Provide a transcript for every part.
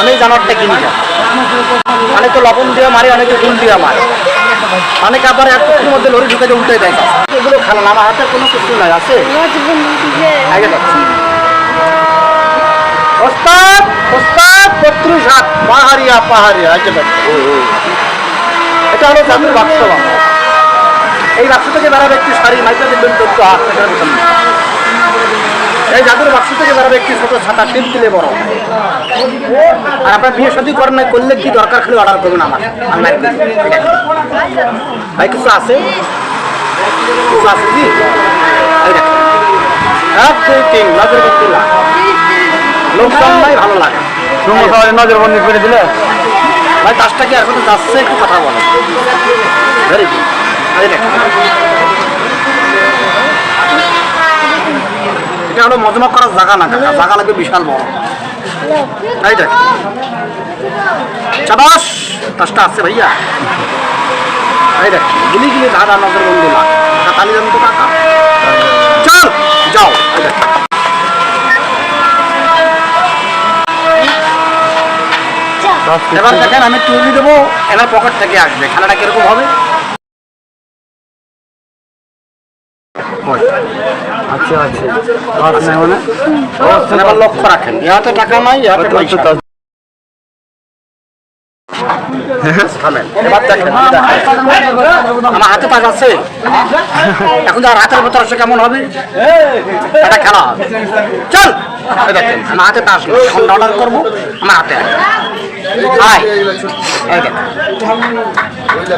আমি জানোয়ারটা কিনি না। অনেকে লবণ দিয়ে মারে, অনেকে গুল দিয়ে মারে, অনেকে আবার এক কুকুরের মধ্যে লরি ঢুকে উল্টে দেয়। এগুলো খেলা না, আমার হাতে কোনো কিছু নাই। আছে ওস্তাদ ওস্তাদ 32 হাত পাহাড়িয়া পাহাড়িয়া। এটা হলো জাদুর বাক্স। এই বাক্স থেকে বেড়াবে একটি শাড়ি, মাইকা দেখবেন 14 হাত। এই জাদুর বাক্স থেকে বেড়াবে একটি ছোট ছাতা, টিপ দিলে বড়। আর আপনার বিয়ে শাদী করেন না, করলে কি দরকার খালি অর্ডার করবেন আমার। ভাই কিছু আছে, কিছু আছে জি। লোক নাই ভালো লাগে, নজরবন্দি করে দিলে ভাই কাজটা কি আর কোথাও যাচ্ছে, একটু কথা বলো। Very good. এটা হলো মজমা করার জায়গা না, জায়গা লাগবে বিশাল বড়। তাই দেখ চাবাস কাজটা আছে ভাইয়া। তাই দেখ গিলি গিলি ধারা নজরবন্দি লাগ তালি জানি তো টাকা। চল যাও। এবার দেখেন আমি তুলে দেবো, এবার পকেট থেকে আসবে। খেলাটা কিরকম হবে? আচ্ছা আচ্ছা, এবার লক্ষ্য রাখেন, ইহাতে টাকা নাই, ইহাতে পয়সা। এবার দেখেন আমার হাতে টাকা আছে, এখন যার হাতের ভেতর আসে কেমন হবে? একটা খেলা হবে। চল দেখেন আমার হাতে তাস অর্ডার করবো, আমার হাতে আয়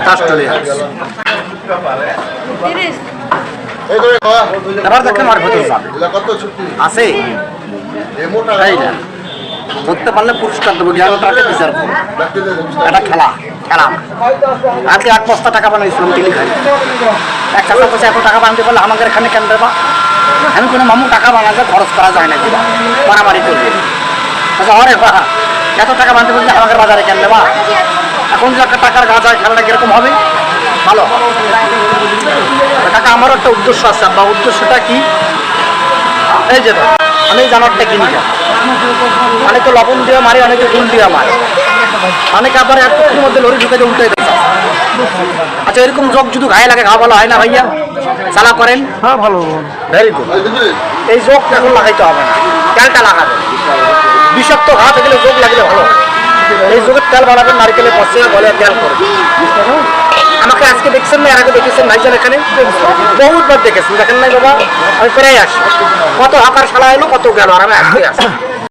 তাস চলে যাচ্ছে। এবার দেখেন আমার ভেতর যাবে আছে, ধরতে পারলে পুরস্কার দেবো, জ্ঞান টাকা বিচার করবো। এটা খেলা খেলা। আজকে 8 বস্তা টাকা বানাইছিলাম তিনি খাই, এক টাকা পয়সা এত টাকা বানাতে পারলে আমাদের এখানে কেন দেবা? আমি কোনো মামু টাকা বানাতে খরচ করা যায় না, দিবা মারামারি করবে। আচ্ছা হরে বা এত টাকা বানাতে পারলে আমাদের বাজারে কেন দেবা? এখন যে একটা টাকার গাছ হয়, খেলাটা কিরকম হবে? ভালো টাকা। আমারও একটা উদ্দেশ্য আছে, বা উদ্দেশ্যটা কি? এই যে আমি জানোয়ারটা কিনি না। অনেকে লবণ দিয়ে মারে, অনেকে গুল দিয়ে মারে, অনেকে আবার এক কুকুরের মধ্যে লরি ঢুকে উল্টে দেয়। আচ্ছা এরকম যোগ যদি গায়ে লাগে ঘা ভালো হয় না ভাইয়া? চালা করেন? হ্যাঁ ভালো। Very good. এই যোগ এখন লাগাইতে হবে না, তেলটা লাগাবেন। বিষাক্ত ঘা থাকলে যোগ লাগলে ভালো। এই যোগের তেল বানাবেন, নারকেলের পচে বলে তেল করবেন। আমাকে আজকে দেখছেন না, এর আগে দেখেছেন ভাইজান? এখানে বহুতবার দেখেছেন, দেখেন নাই বাবা? আমি প্রায় আসি, কত হকার শালা এলো, কত গেল, আর আমি আসতে আসি।